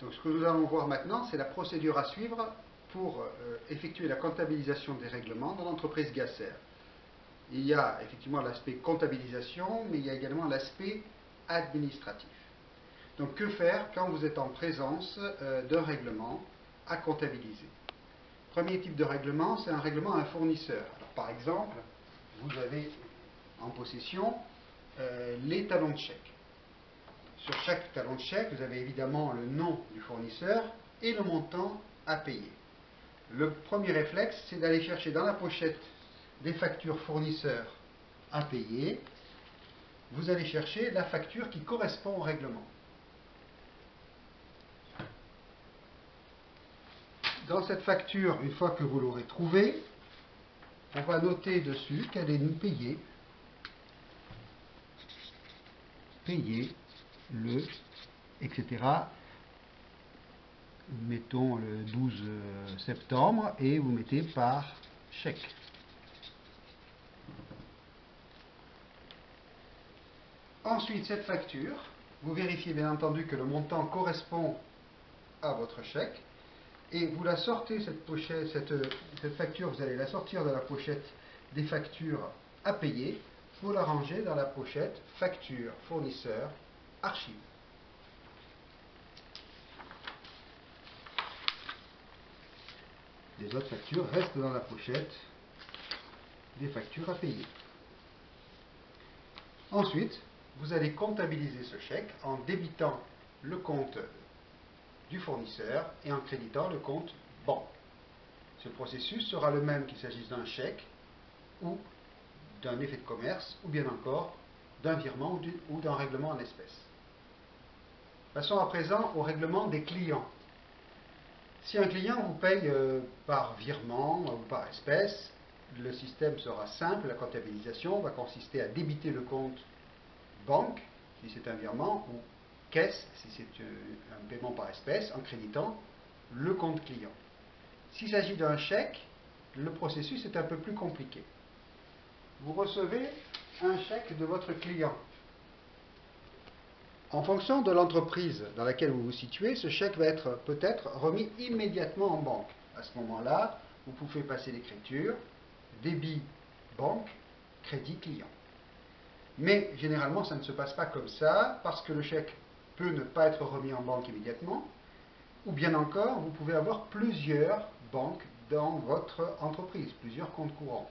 Donc ce que nous allons voir maintenant, c'est la procédure à suivre pour effectuer la comptabilisation des règlements dans l'entreprise Gasser. Il y a effectivement l'aspect comptabilisation, mais il y a également l'aspect administratif. Donc que faire quand vous êtes en présence d'un règlement à comptabiliser? Premier type de règlement, c'est un règlement à un fournisseur. Alors, par exemple, vous avez en possession les talons de chèque. Sur chaque talon de chèque, vous avez évidemment le nom du fournisseur et le montant à payer. Le premier réflexe, c'est d'aller chercher dans la pochette des factures fournisseurs à payer. Vous allez chercher la facture qui correspond au règlement. Dans cette facture, une fois que vous l'aurez trouvée, on va noter dessus qu'elle est payée le, etc. Mettons le 12 septembre et vous mettez par chèque. Ensuite, cette facture, vous vérifiez bien entendu que le montant correspond à votre chèque et vous la sortez, cette facture, vous allez la sortir de la pochette des factures à payer pour la ranger dans la pochette facture, fournisseur, archives. Les autres factures restent dans la pochette des factures à payer. Ensuite, vous allez comptabiliser ce chèque en débitant le compte du fournisseur et en créditant le compte banque. Ce processus sera le même qu'il s'agisse d'un chèque ou d'un effet de commerce ou bien encore d'un virement ou d'un règlement en espèces. Passons à présent au règlement des clients. Si un client vous paye par virement ou par espèce, le système sera simple. La comptabilisation va consister à débiter le compte banque, si c'est un virement, ou caisse, si c'est un paiement par espèce, en créditant le compte client. S'il s'agit d'un chèque, le processus est un peu plus compliqué. Vous recevez un chèque de votre client. En fonction de l'entreprise dans laquelle vous vous situez, ce chèque va être peut-être remis immédiatement en banque. À ce moment-là, vous pouvez passer l'écriture, débit banque, crédit client. Mais généralement, ça ne se passe pas comme ça, parce que le chèque peut ne pas être remis en banque immédiatement, ou bien encore, vous pouvez avoir plusieurs banques dans votre entreprise, plusieurs comptes courants.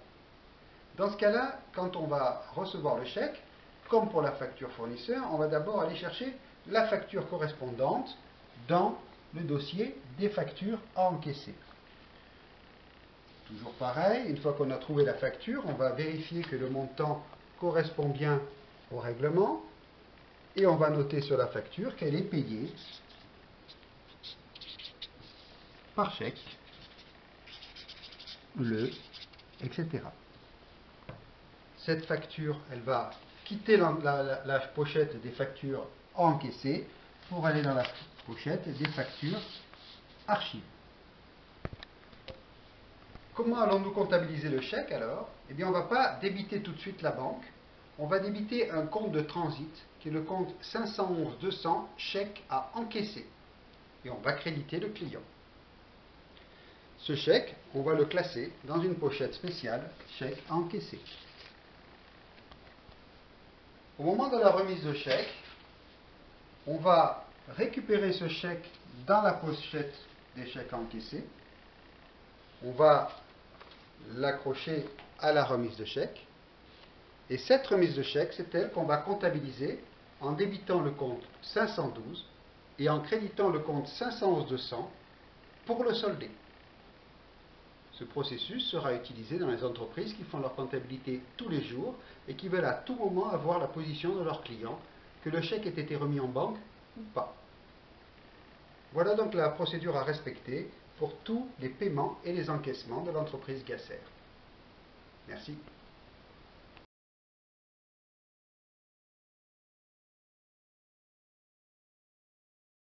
Dans ce cas-là, quand on va recevoir le chèque, comme pour la facture fournisseur, on va d'abord aller chercher la facture correspondante dans le dossier des factures à encaisser. Toujours pareil, une fois qu'on a trouvé la facture, on va vérifier que le montant correspond bien au règlement et on va noter sur la facture qu'elle est payée par chèque, etc. Cette facture, elle va quitter la pochette des factures encaissées pour aller dans la pochette des factures archives. Comment allons-nous comptabiliser le chèque alors? Eh bien, on ne va pas débiter tout de suite la banque. On va débiter un compte de transit qui est le compte 511 200 chèque à encaisser. Et on va créditer le client. Ce chèque, on va le classer dans une pochette spéciale chèque à encaisser. Au moment de la remise de chèque, on va récupérer ce chèque dans la pochette des chèques à encaisser. On va l'accrocher à la remise de chèque. Et cette remise de chèque, c'est elle qu'on va comptabiliser en débitant le compte 512 et en créditant le compte 511 200 pour le solder. Ce processus sera utilisé dans les entreprises qui font leur comptabilité tous les jours et qui veulent à tout moment avoir la position de leurs clients, que le chèque ait été remis en banque ou pas. Voilà donc la procédure à respecter pour tous les paiements et les encaissements de l'entreprise Gasser. Merci.